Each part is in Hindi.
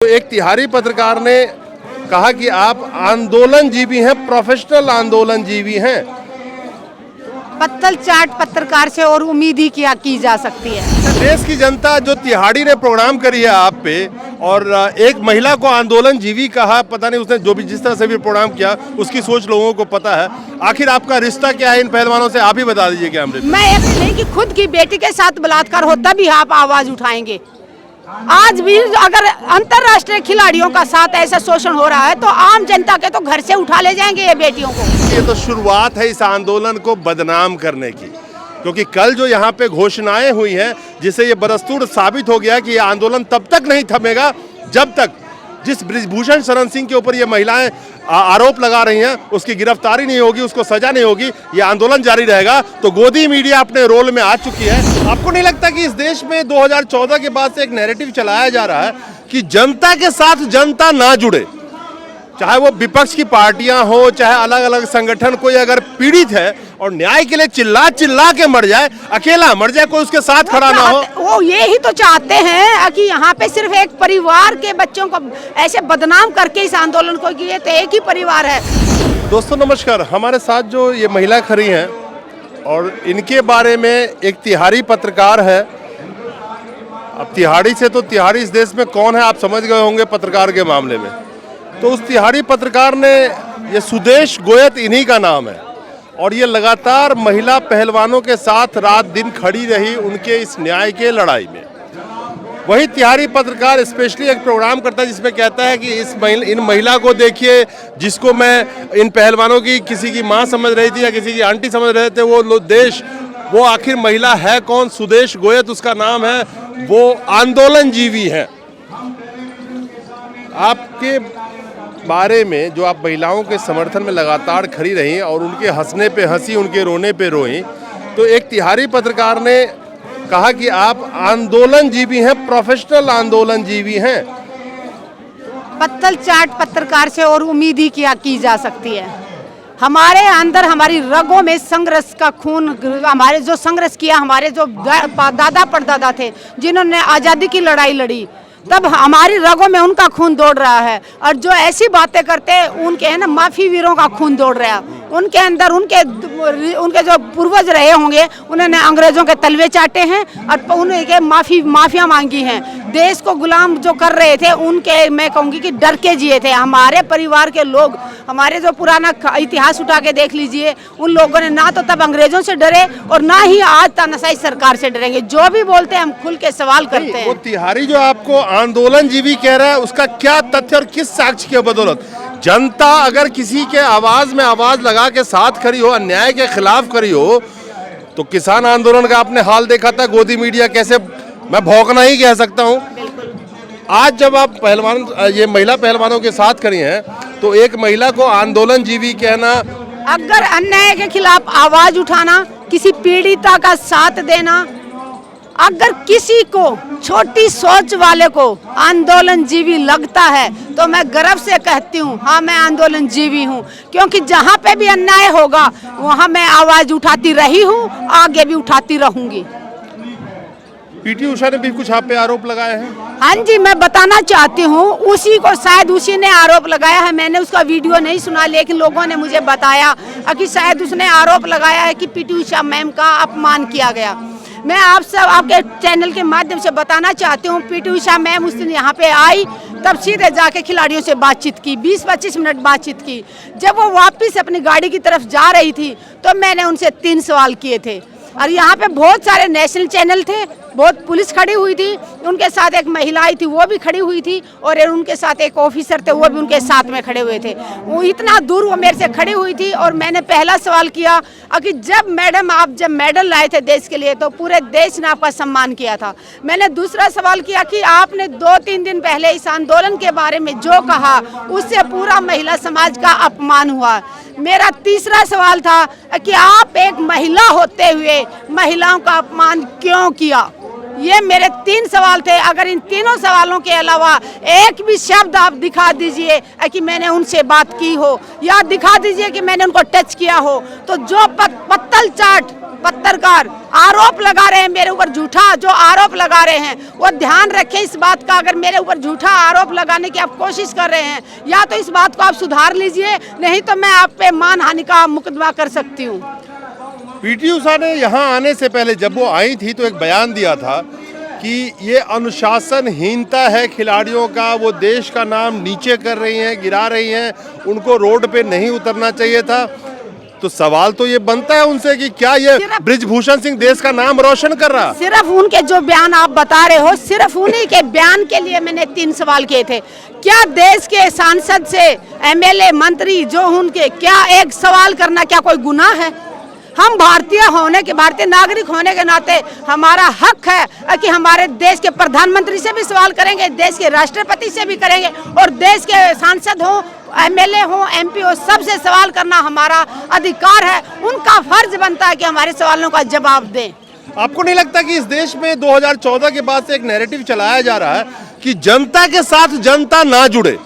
तो एक तिहारी पत्रकार ने कहा कि आप आंदोलनजीवी हैं, प्रोफेशनल आंदोलनजीवी हैं। पत्तल चाट पत्रकार से और उम्मीद ही क्या की जा सकती है। देश की जनता जो तिहाड़ी ने प्रोग्राम करी है आप पे और एक महिला को आंदोलनजीवी कहा, पता नहीं उसने जो भी जिस तरह से भी प्रोग्राम किया उसकी सोच लोगों को पता है। आखिर आपका रिश्ता क्या है इन पहलवानों से, आप ही बता दीजिए कैमरे पे। मैं ऐसे नहीं कि खुद की बेटी के साथ बलात्कार होता भी आप आवाज उठाएंगे। आज भी अगर अंतर्राष्ट्रीय खिलाड़ियों का साथ ऐसा शोषण हो रहा है तो आम जनता के तो घर से उठा ले जाएंगे ये बेटियों को। ये तो शुरुआत है इस आंदोलन को बदनाम करने की, क्योंकि कल जो यहाँ पे घोषणाएं हुई हैं जिससे ये बरस्तूर साबित हो गया कि ये आंदोलन तब तक नहीं थमेगा जब तक जिस बृजभूषण शरण सिंह के ऊपर ये महिलाएं आरोप लगा रही हैं उसकी गिरफ्तारी नहीं होगी, उसको सजा नहीं होगी, ये आंदोलन जारी रहेगा। तो गोदी मीडिया अपने रोल में आ चुकी है। आपको नहीं लगता कि इस देश में 2014 के बाद से एक नैरेटिव चलाया जा रहा है कि जनता के साथ जनता ना जुड़े, चाहे वो विपक्ष की पार्टियां हो, चाहे अलग अलग संगठन, कोई अगर पीड़ित है और न्याय के लिए चिल्ला चिल्ला के मर जाए, अकेला मर जाए, कोई उसके साथ खड़ा ना हो। वो ये ही तो चाहते हैं कि यहाँ पे सिर्फ एक परिवार के बच्चों को ऐसे बदनाम करके इस आंदोलन को कि ये तो एक ही परिवार है। दोस्तों नमस्कार, हमारे साथ जो ये महिला खड़ी हैं और इनके बारे में एक तिहारी पत्रकार है। अब तिहाड़ी से तो तिहाड़ी इस देश में कौन है आप समझ गए होंगे पत्रकार के मामले में। तो उस तिहारी पत्रकार ने, ये सुदेश गोयत इन्हीं का नाम है और ये लगातार महिला पहलवानों के साथ रात दिन खड़ी रही उनके इस न्याय के लड़ाई में। वही तिहारी पत्रकार स्पेशली एक प्रोग्राम करता है जिसमें कहता है कि इन महिला को देखिए जिसको मैं इन पहलवानों की किसी की माँ समझ रही थी या किसी की आंटी समझ रहे थे, वो आखिर महिला है कौन? सुदेश गोयत उसका नाम है, वो आंदोलनजीवी है। आपके बारे में जो आप महिलाओं के समर्थन में लगातार खड़ी रही और उनके हंसने पे हंसी, उनके रोने पे रोई, तो एक तिहारी पत्रकार ने कहा कि आप आंदोलनजीवी हैं, प्रोफेशनल आंदोलनजीवी हैं। पत्तल चाट पत्रकार से और उम्मीद ही क्या की जा सकती है। हमारे अंदर हमारी रगों में संघर्ष का खून, हमारे जो संघर्ष किया, हमारे जो दादा परदादा थे जिन्होंने आज़ादी की लड़ाई लड़ी, तब हमारी रगों में उनका खून दौड़ रहा है। और जो ऐसी बातें करते हैं उनके है ना माफी वीरों का खून दौड़ रहा है। उनके अंदर उनके जो पूर्वज रहे होंगे उन्होंने अंग्रेजों के तलवे चाटे हैं और उनके माफिया मांगी हैं। देश को गुलाम जो कर रहे थे उनके, मैं कहूँगी कि डर के जिए थे। हमारे परिवार के लोग, हमारे जो पुराना इतिहास उठा के देख लीजिए, उन लोगों ने ना तो तब अंग्रेजों से डरे और ना ही आज तानाशाही सरकार से डरेंगे। जो भी बोलते हैं हम खुल के सवाल करते हैं। वो तिहारी जो आपको आंदोलनजीवी कह रहा है उसका क्या तथ्य और किस साक्ष्य की बदौलत? जनता अगर किसी के आवाज में आवाज लगा के साथ खड़ी हो, अन्याय के खिलाफ खड़ी हो, तो किसान आंदोलन का आपने हाल देखा था, गोदी मीडिया कैसे, मैं भौंकना ही कह सकता हूं। आज जब आप पहलवान, ये महिला पहलवानों के साथ खड़ी हैं, तो एक महिला को आंदोलनजीवी कहना, अगर अन्याय के खिलाफ आवाज उठाना, किसी पीड़िता का साथ देना, अगर किसी को, छोटी सोच वाले को आंदोलनजीवी लगता है तो मैं गर्व से कहती हूँ हाँ मैं आंदोलनजीवी हूँ। क्योंकि जहाँ पे भी अन्याय होगा वहाँ मैं आवाज उठाती रही हूँ, आगे भी उठाती रहूंगी। पीटी उषा ने भी कुछ आप पे आरोप लगाए हैं। हाँ जी, मैं बताना चाहती हूँ, उसी को शायद उसी ने आरोप लगाया है। मैंने उसका वीडियो नहीं सुना लेकिन लोगों ने मुझे बताया कि शायद उसने आरोप लगाया है कि पीटी उषा मैम का अपमान किया गया। मैं आप सब आपके चैनल के माध्यम से बताना चाहती हूँ, पीटी उषा मैम उस दिन यहाँ पे आई तब सीधे जाके खिलाड़ियों से बातचीत की, 20-25 मिनट बातचीत की। जब वो वापस अपनी गाड़ी की तरफ जा रही थी तो मैंने उनसे 3 सवाल किए थे और यहाँ पे बहुत सारे नेशनल चैनल थे, बहुत पुलिस खड़ी हुई थी, उनके साथ एक महिला आई थी वो भी खड़ी हुई थी और उनके साथ एक ऑफिसर थे वो भी उनके साथ में खड़े हुए थे। वो इतना दूर वो मेरे से खड़ी हुई थी और मैंने पहला सवाल किया कि जब मैडम आप जब मेडल लाए थे देश के लिए तो पूरे देश ने आपका सम्मान किया था। मैंने दूसरा सवाल किया कि आपने 2-3 दिन पहले इस आंदोलन के बारे में जो कहा उससे पूरा महिला समाज का अपमान हुआ। मेरा तीसरा सवाल था कि आप एक महिला होते हुए महिलाओं का अपमान क्यों किया। ये मेरे 3 सवाल थे। अगर इन तीनों सवालों के अलावा एक भी शब्द आप दिखा दीजिए कि मैंने उनसे बात की हो या दिखा दीजिए कि मैंने उनको टच किया हो, तो जो पत्तल चाट पत्रकार आरोप लगा रहे हैं मेरे ऊपर, झूठा जो आरोप लगा रहे हैं वो ध्यान रखें इस बात का। अगर मेरे ऊपर झूठा आरोप लगाने की आप कोशिश कर रहे हैं या तो इस बात को आप सुधार लीजिए, नहीं तो मैं आप पे मानहानि का मुकदमा कर सकती हूँ। पीटी उषा ने यहाँ आने से पहले जब वो आई थी तो एक बयान दिया था कि ये अनुशासनहीनता है खिलाड़ियों का, वो देश का नाम नीचे कर रही हैं, गिरा रही हैं, उनको रोड पे नहीं उतरना चाहिए था। तो सवाल तो ये बनता है उनसे कि क्या ये बृजभूषण सिंह देश का नाम रोशन कर रहा? सिर्फ उनके जो बयान आप बता रहे हो, सिर्फ उन्हीं के बयान के लिए मैंने 3 सवाल किए थे। क्या देश के सांसद से एमएलए मंत्री जो उनके, क्या एक सवाल करना क्या कोई गुनाह है? हम भारतीय होने के, भारतीय नागरिक होने के नाते हमारा हक है कि हमारे देश के प्रधानमंत्री से भी सवाल करेंगे, देश के राष्ट्रपति से भी करेंगे, और देश के सांसद हो, एमएलए हो, एमपी हो, सबसे सवाल करना हमारा अधिकार है। उनका फर्ज बनता है कि हमारे सवालों का जवाब दें। आपको नहीं लगता कि इस देश में 2014 के बाद से एक नैरेटिव चलाया जा रहा है कि जनता के साथ जनता ना जुड़े,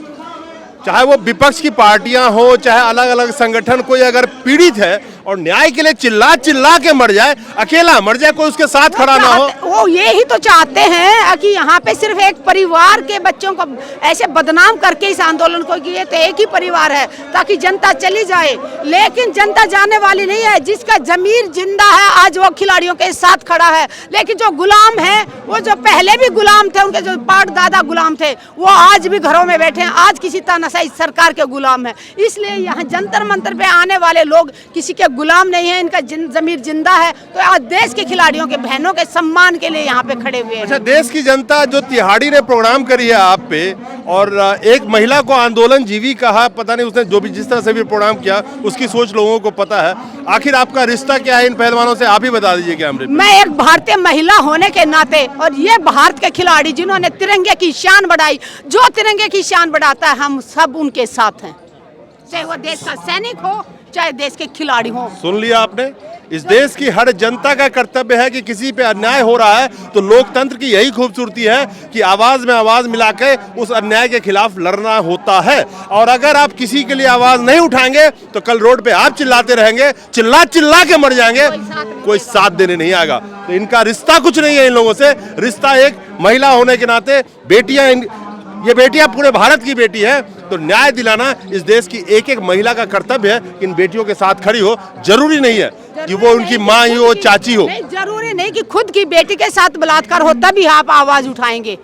चाहे वो विपक्ष की पार्टियां हो, चाहे अलग अलग संगठन, कोई अगर पीड़ित है और न्याय के लिए चिल्ला चिल्ला के मर जाए, अकेला मर जाए, कोई उसके साथ खड़ा ना हो? वो ये ही तो चाहते हैं कि यहाँ पे सिर्फ एक परिवार के बच्चों को ऐसे बदनाम करके इस आंदोलन को, कि ये तो एक ही परिवार है, ताकि जनता चली जाए। लेकिन जनता जाने वाली नहीं है। जिसका जमीर जिंदा है आज वो खिलाड़ियों के साथ खड़ा है। लेकिन जो गुलाम है, वो जो पहले भी गुलाम थे, उनके जो पाट दादा गुलाम थे, वो आज भी घरों में बैठे हैं, आज किसी तानाशाही सरकार के गुलाम है। इसलिए यहाँ जंतर मंतर पे आने वाले लोग किसी के गुलाम नहीं है, इनका जमीर जिंदा है। तो आज देश के खिलाड़ियों के, बहनों के सम्मान के लिए यहाँ पे खड़े हुए हैं। अच्छा, देश की जनता जो तिहाड़ी ने प्रोग्राम करी है आप पे, और एक महिला को आंदोलन जीवी कहा, पता नहीं उसने जो भी जिस तरह से भी प्रोग्राम किया, उसकी सोच लोगों को पता है। आखिर आपका रिश्ता क्या है इन पहलवानों से, आप ही बता दीजिए कैमरे पे। मैं एक भारतीय महिला होने के नाते, और ये भारत के खिलाड़ी जिन्होंने तिरंगे की शान बढ़ाई, जो तिरंगे की शान बढ़ाता है, हम सब उनके साथ हैं, चाहे वो देश का सैनिक हो, चाहे देश के खिलाड़ी हो। सुन लिया आपने, इस देश की हर जनता का कर्तव्य है कि किसी पे अन्याय हो रहा है तो लोकतंत्र की यही खूबसूरती है कि आवाज में आवाज मिला के उस अन्याय के खिलाफ लड़ना होता है। और अगर आप किसी के लिए आवाज नहीं उठाएंगे तो कल रोड पे आप चिल्लाते रहेंगे, चिल्ला चिल्ला के मर जाएंगे, कोई साथ देने नहीं आएगा। तो इनका रिश्ता कुछ नहीं है इन लोगों से, रिश्ता एक महिला होने के नाते, बेटियां, ये बेटियां पूरे भारत की बेटी है, तो न्याय दिलाना इस देश की एक एक महिला का कर्तव्य है कि इन बेटियों के साथ खड़ी हो। जरूरी नहीं है कि वो उनकी माँ ही हो, चाची हो। जरूरी नहीं कि खुद की बेटी के साथ बलात्कार हो तभी आप आवाज उठाएंगे।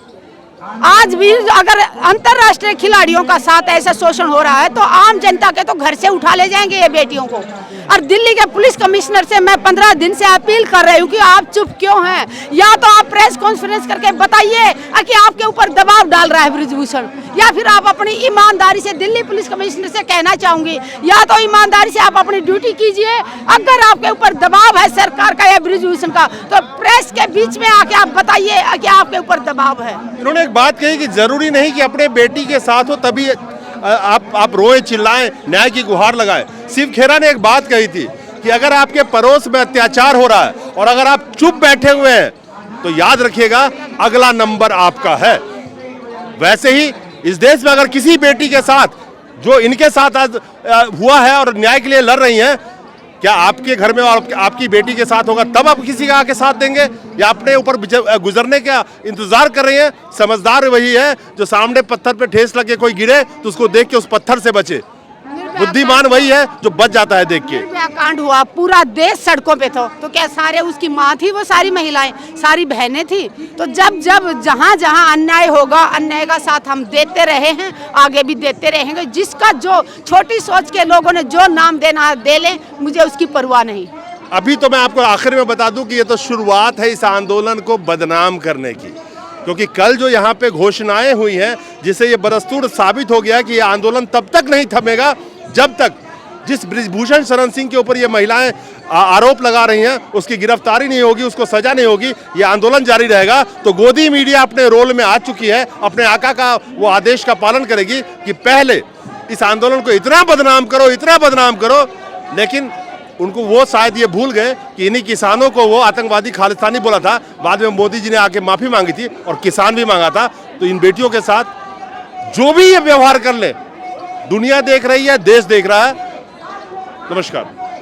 आज भी अगर अंतर्राष्ट्रीय खिलाड़ियों का साथ ऐसा शोषण हो रहा है तो आम जनता के तो घर से उठा ले जाएंगे ये बेटियों को। और दिल्ली के पुलिस कमिश्नर से मैं 15 दिन से अपील कर रही हूँ कि आप चुप क्यों हैं? या तो आप प्रेस कॉन्फ्रेंस करके बताइए कि आपके ऊपर दबाव डाल रहा है बृजभूषण, या फिर आप अपनी ईमानदारी से, दिल्ली पुलिस कमिश्नर से कहना चाहूंगी, या तो ईमानदारी से आप अपनी ड्यूटी कीजिए। अगर आपके ऊपर दबाव है सरकार का या बृजभूषण का, तो प्रेस के बीच में आके आप बताइए कि आपके ऊपर दबाव है। इन्होंने एक बात कही कि जरूरी नहीं कि अपने बेटी के साथ हो तभी आप रोए, चिल्लाएं, न्याय की गुहार लगाएं। शिव खेरा ने एक बात कही थी कि अगर आपके पड़ोस में अत्याचार हो रहा है और अगर आप चुप बैठे हुए हैं तो याद रखिएगा अगला नंबर आपका है। वैसे ही इस देश में अगर किसी बेटी के साथ, जो इनके साथ आज हुआ है और न्याय के लिए लड़ रही हैं, क्या आपके घर में और आपकी बेटी के साथ होगा तब आप किसी का आके साथ देंगे, या अपने ऊपर गुजरने का इंतजार कर रही हैं? समझदार वही है जो सामने पत्थर पे ठेस लगे कोई गिरे तो उसको देख के उस पत्थर से बचे। बुद्धिमान वही है जो बच जाता है देख के। कांड हुआ, पूरा देश सड़कों पे था, तो क्या सारे उसकी माँ थी? वो सारी महिलाएं, सारी बहनें थी। तो जब जब जहाँ जहाँ अन्याय होगा, अन्याय का साथ हम देते रहे हैं, आगे भी देते रहेंगे। जिसका जो छोटी सोच के लोगों ने जो नाम देना दे लें, मुझे उसकी परवाह नहीं। अभी तो मैं आपको आखिर में बता दूं कि ये तो शुरुआत है इस आंदोलन को बदनाम करने की, क्योंकि कल जो यहाँ पे घोषणाएं हुई हैं जिससे ये बरस्तूर साबित हो गया कि ये आंदोलन तब तक नहीं थमेगा जब तक जिस बृजभूषण शरण सिंह के ऊपर ये महिलाएं आरोप लगा रही हैं उसकी गिरफ्तारी नहीं होगी, उसको सजा नहीं होगी, ये आंदोलन जारी रहेगा। तो गोदी मीडिया अपने रोल में आ चुकी है, अपने आका का वो आदेश का पालन करेगी कि पहले इस आंदोलन को इतना बदनाम करो, इतना बदनाम करो, लेकिन उनको वो शायद ये भूल गए कि इन्हीं किसानों को वो आतंकवादी खालिस्तानी बोला था। बाद में मोदी जी ने आके माफी मांगी थी और किसान भी मांगा था। तो इन बेटियों के साथ जो भी ये व्यवहार कर ले, दुनिया देख रही है, देश देख रहा है। नमस्कार।